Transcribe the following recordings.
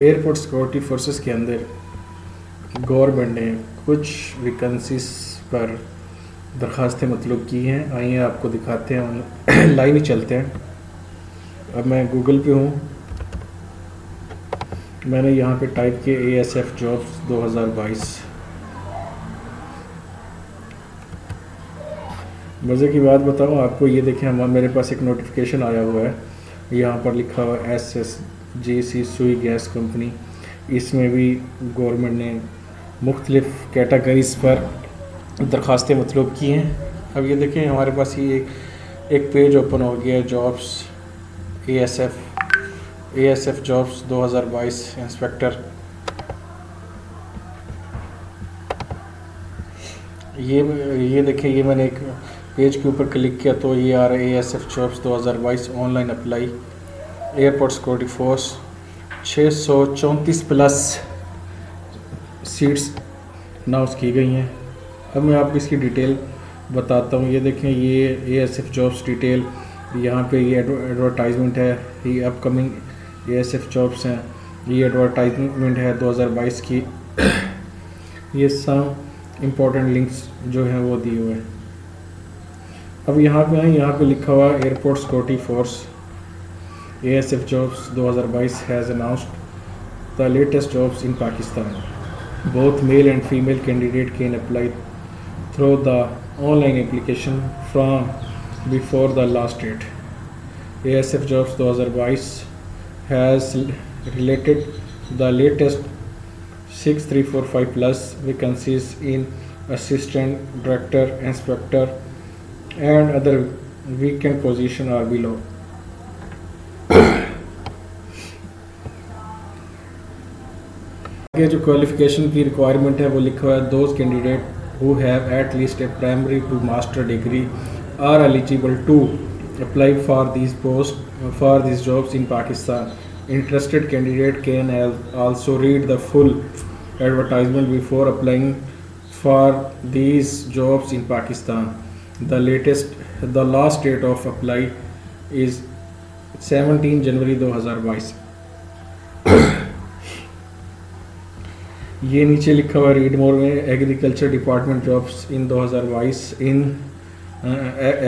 Airport security forces के अंदर government ने कुछ वैकेंसीज पर दरख्वास्तें मतलूब की हैं। आइए आपको दिखाते हैं, लाइव ही चलते हैं। अब मैं गूगल पे हूँ, मैंने यहाँ पे टाइप किया ASF जॉब्स 2022। मज़े की बात बताऊँ आपको, ये देखें मेरे पास एक नोटिफिकेशन आया हुआ है, यहाँ पर लिखा हुआ है SSJC सुई गैस कंपनी। इसमें भी गवर्नमेंट ने मुख्तलिफ़ कैटेगरीज़ पर दरख्वास्तें मतलूब की हैं। अब ये देखें हमारे पास ये एक पेज ओपन हो गया है, जॉब्स ASF जॉब्स 2022 इंस्पेक्टर। ये देखें, ये मैंने एक पेज के ऊपर क्लिक किया तो ये आ रहा है ASF jobs 2022 online apply, airport security force. 634 plus seats announce की गई हैं। अब मैं आपको इसकी डिटेल बताता हूँ। ये देखें, ये ASF जॉब्स डिटेल, यहाँ पे ये एडवर्टाइजमेंट है, ये अपकमिंग ASF जॉब्स हैं, ये एडवर्टाइजमेंट है 2022 की। ये सब इम्पोर्टेंट लिंक्स जो हैं वो दिए हुए हैं। अब यहाँ पे हैं, यहाँ पे लिखा हुआ airport security force ASF jobs 2022 has announced the latest jobs in Pakistan. Both male and female candidate can apply through the online application from before the last date. ASF jobs 2022 has related the latest 6345 plus vacancies in assistant director, inspector and other vacant position are below. आगे जो qualification की requirement है वो लिखा हुआ है, those candidate who have at least a primary to master degree are eligible to apply for this jobs in Pakistan. Interested candidate can also read the full advertisement before applying for these jobs in Pakistan. The last date of apply is 17 January 2022. ये नीचे लिखा हुआ read more में agriculture department jobs in 2022 in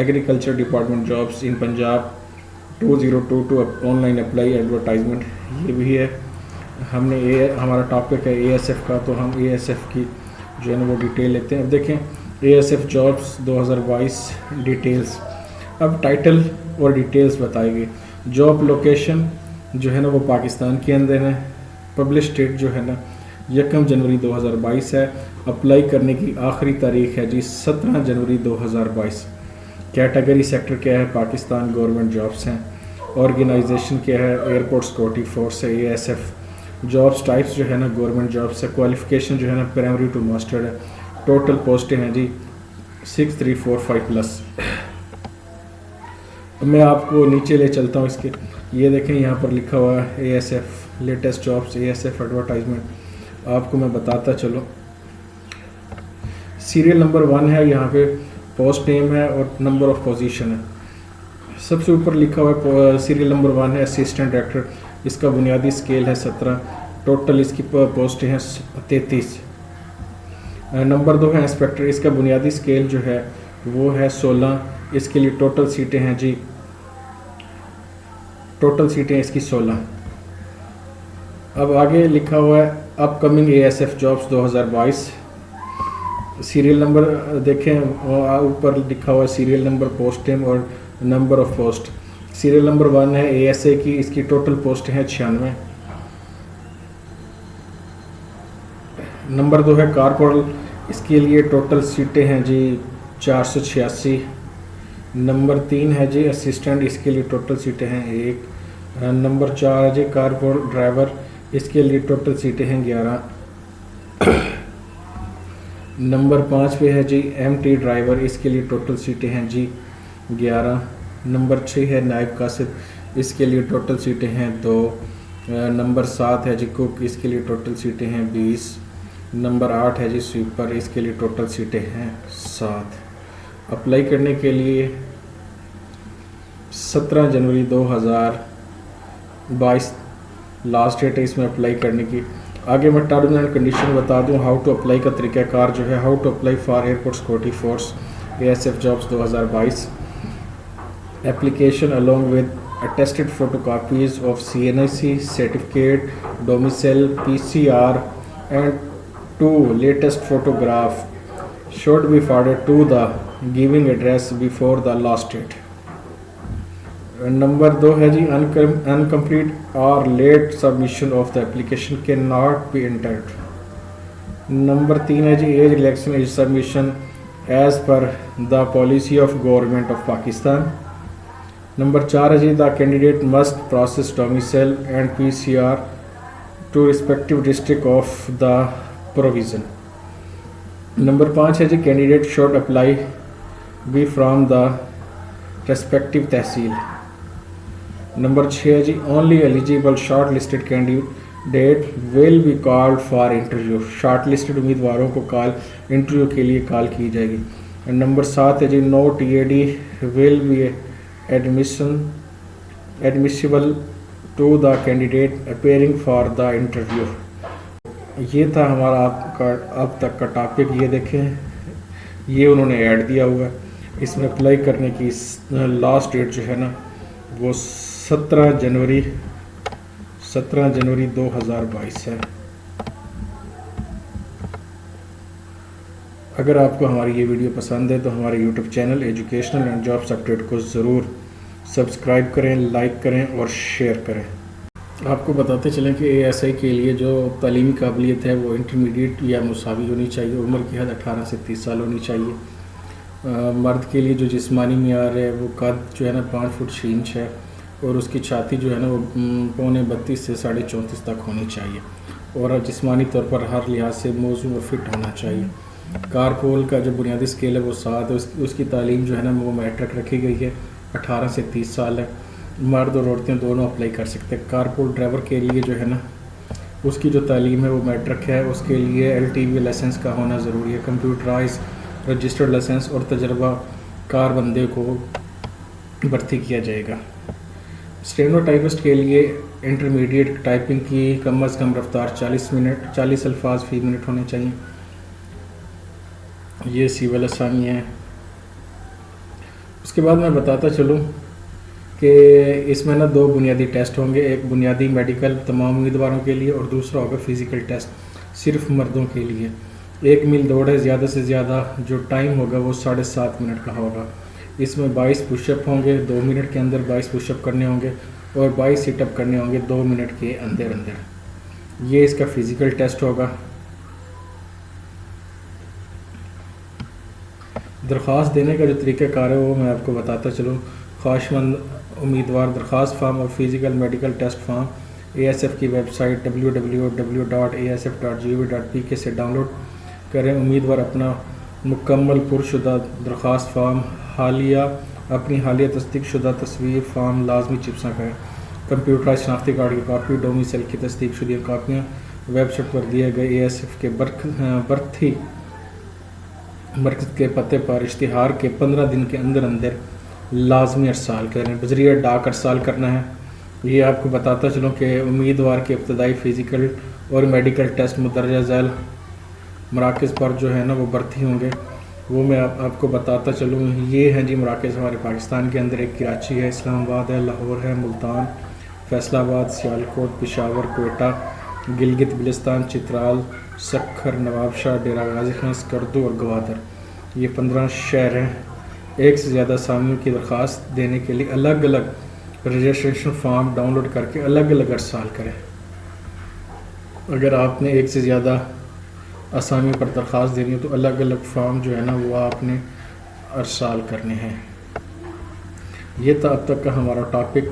agriculture department jobs in Punjab 2022 online apply advertisement. ये भी है, हमारा topic है ASF का, तो हम ASF की जो है ना वो डिटेल लेते हैं। अब देखें ASF जॉब्स 2022 डिटेल्स। अब टाइटल और डिटेल्स बताएंगे। जॉब लोकेशन जो है ना वो पाकिस्तान के अंदर है। पब्लिश डेट जो है ना 1 जनवरी 2022 है। अप्लाई करने की आखिरी तारीख है जी 17 जनवरी 2022। कैटेगरी सेक्टर क्या है, पाकिस्तान गवर्नमेंट जॉब्स हैं। ऑर्गेनाइजेशन क्या है, एयरपोर्ट सिक्योरिटी फोर्स है ASF। जॉब्स टाइप्स जो है ना गवर्नमेंट जॉब्स है। क्वालिफिकेशन जो है ना प्राइमरी टू मास्टर है। टोटल पोस्टें हैं जी 6345 प्लस। मैं आपको नीचे ले चलता हूँ इसके। ये देखें यहाँ पर लिखा हुआ है ASF latest jobs ASF advertisement. आपको मैं बताता चलो। सीरियल नंबर 1 है, यहाँ पे पोस्ट नेम है और नंबर ऑफ पोजीशन है। सबसे ऊपर लिखा हुआ है सीरियल नंबर 1 है असिस्टेंट डायरेक्टर। इसका बुनियादी स्केल है 17। टोटल इसकी पोस्टें हैं 33। नंबर 2 है इंस्पेक्टर। इसका बुनियादी स्केल जो है वो है 16। इसके लिए टोटल सीटें हैं जी, टोटल सीटें इसकी 16। अब आगे लिखा हुआ है upcoming ASF jobs 2022। Serial number देखें, ऊपर लिखा हुआ है सीरियल नंबर, पोस्ट नेम और number of post. Serial number 1 है ASA की, इसकी टोटल पोस्ट है 96। नंबर 2 है कारपोरल। इसके लिए टोटल सीटें हैं जी 486। नंबर 3 है जी असिस्टेंट। इसके लिए टोटल सीटें हैं 1। नंबर 4 है जी कारपोरल ड्राइवर। इसके लिए टोटल सीटें हैं 11। नंबर 5 पे है जी MT ड्राइवर। इसके लिए टोटल सीटें हैं जी 11। नंबर 6 है नायब कासिद। इसके लिए टोटल सीटें हैं 2। नंबर 7 है जी कुक। इसके लिए टोटल सीटें हैं 20। नंबर 8 है जी स्वीपर। इसके लिए टोटल सीटें हैं 7। अप्लाई करने के लिए 17 जनवरी 2022 लास्ट डेट है इसमें अप्लाई करने की। आगे मैं टर्म्स एंड कंडीशन बता दूं, हाउ टू अप्लाई का तरीक़ाकार जो है, how to apply for airport security force ASF jobs 2022। Application along with attested photocopies of CNIC certificate, domicile, PCR and 2 latest photograph should be forwarded to the giving address before the last date। Number 2 है जी, incomplete और late submission of the application can not be entered. Number 3 है जी, age relaxation age submission as per the policy of government of Pakistan. Number 4 है जी, the candidate must process domicile and PCR to respective district of the provision. Number 5 है जी, candidate should apply be from the respective tehsil. Number 6 है जी, only eligible short listed candidate will be called for interview. Short listed उम्मीदवारों को interview के लिए call की जाएगी। नंबर 7 है जी, no TAD will be admissible to the candidate appearing for the interview। ये था हमारा आपका अब तक का टॉपिक। ये देखें, ये उन्होंने ऐड दिया हुआ है। इसमें अप्लाई करने की लास्ट डेट जो है ना वो 17 जनवरी 2022 है। अगर आपको हमारी ये वीडियो पसंद है तो हमारे YouTube channel educational and jobs update को ज़रूर सब्सक्राइब करें, लाइक करें और शेयर करें। आपको बताते चलें कि ASI के लिए जो तालीमी काबिलियत है वो इंटरमीडिएट या मुसावी होनी चाहिए। उम्र की हद 18 से 30 साल होनी चाहिए। मर्द के लिए जो जिस्मानी मियार है वो कद जो है ना 5 फुट 6 इंच है और उसकी छाती जो है ना वो 32.25 से 34.5 तक होनी चाहिए और जिस्मानी तौर पर हर लिहाज से मौजूद और फिट होना चाहिए। कारपोल का जो बुनियादी स्केल है वो 7 है। उसकी तालीम जो है ना वो मैट्रिक रखी गई है। 18 से 30 साल है। मर्द और औरतें दोनों अप्लाई कर सकते हैं। कारपोल ड्राइवर के लिए जो है ना उसकी जो तालीम है वो मैट्रिक है। उसके लिए LTV लाइसेंस का होना ज़रूरी है। कंप्यूटराइज रजिस्टर्ड लाइसेंस और तजर्बा कार बंदे को भर्ती किया जाएगा। स्टेनोटाइपिस्ट के लिए इंटरमीडिएट टाइपिंग की कम अज़ कम रफ्तार 40 अल्फाज फ़ी मिनट होने चाहिए। ये सिविल असामी है। उसके बाद मैं बताता चलूँ कि इसमें ना 2 बुनियादी टेस्ट होंगे। एक बुनियादी मेडिकल तमाम उम्मीदवारों के लिए और दूसरा होगा फ़िज़िकल टेस्ट सिर्फ मर्दों के लिए। 1 मील दौड़ है, ज़्यादा से ज़्यादा जो टाइम होगा वो 7.5 मिनट का होगा। इसमें 22 पुशअप होंगे, 2 मिनट के अंदर 22 पुशअप करने होंगे और 22 सिटअप करने होंगे 2 मिनट के अंदर। ये इसका फ़िज़िकल टेस्ट होगा। दरख्वास्त देने का जो तरीक़ाकार है वो मैं आपको बताता चलूँ। ख्वाहिशमंद उम्मीदवार दरख्वास्त फार्म और physical medical test form ASF की वेबसाइट www.asf.gov.pk से डाउनलोड करें। उम्मीदवार अपना मुकम्मल पुरशुदा दरख्वास्त फार्म अपनी हालिया तस्दीक शुदा तस्वीर फार्म लाजमी चिप्सा करें। कंप्यूटराइज शनाख्ती कार्ड की कापी, डोमिसाइल की तस्दीक शुदा कापियाँ वेबसाइट पर दिए गए ASF के बर्थी मरकज़ के पते पर इश्तिहार के 15 दिन के अंदर लाजमी अरसाल करें। बज़रिया डाक अरसाल करना है। ये आपको बताता चलूँ कि उम्मीदवार के इब्तदाई फ़िज़िकल और मेडिकल टेस्ट मुदर्रजा झैल मराकज़ पर जो है ना वो भर्ती होंगे। वो मैं आपको बताता चलूँ। ये हैं जी मराकज़ हमारे पाकिस्तान के अंदर। एक कराची है, इस्लामाबाद है, लाहौर है, मुल्तान, फैसलाबाद, सियालकोट, पेशावर, कोयटा, गिलगित बिल्तिस्तान, चित्राल, सक्खर, नवाबशाह, डेरा गाजी खां, स्कर्दू और गवादर। ये 15 शहर हैं। एक से ज़्यादा असामियों की दरख्वास्त देने के लिए अलग अलग रजिस्ट्रेशन फॉर्म डाउनलोड करके अलग अलग अरसाल करें। अगर आपने एक से ज़्यादा असामी पर दरख्वास्त देनी हो तो अलग अलग फॉर्म जो है ना वो आपने अरसाल करने हैं। ये था अब तक का हमारा टॉपिक।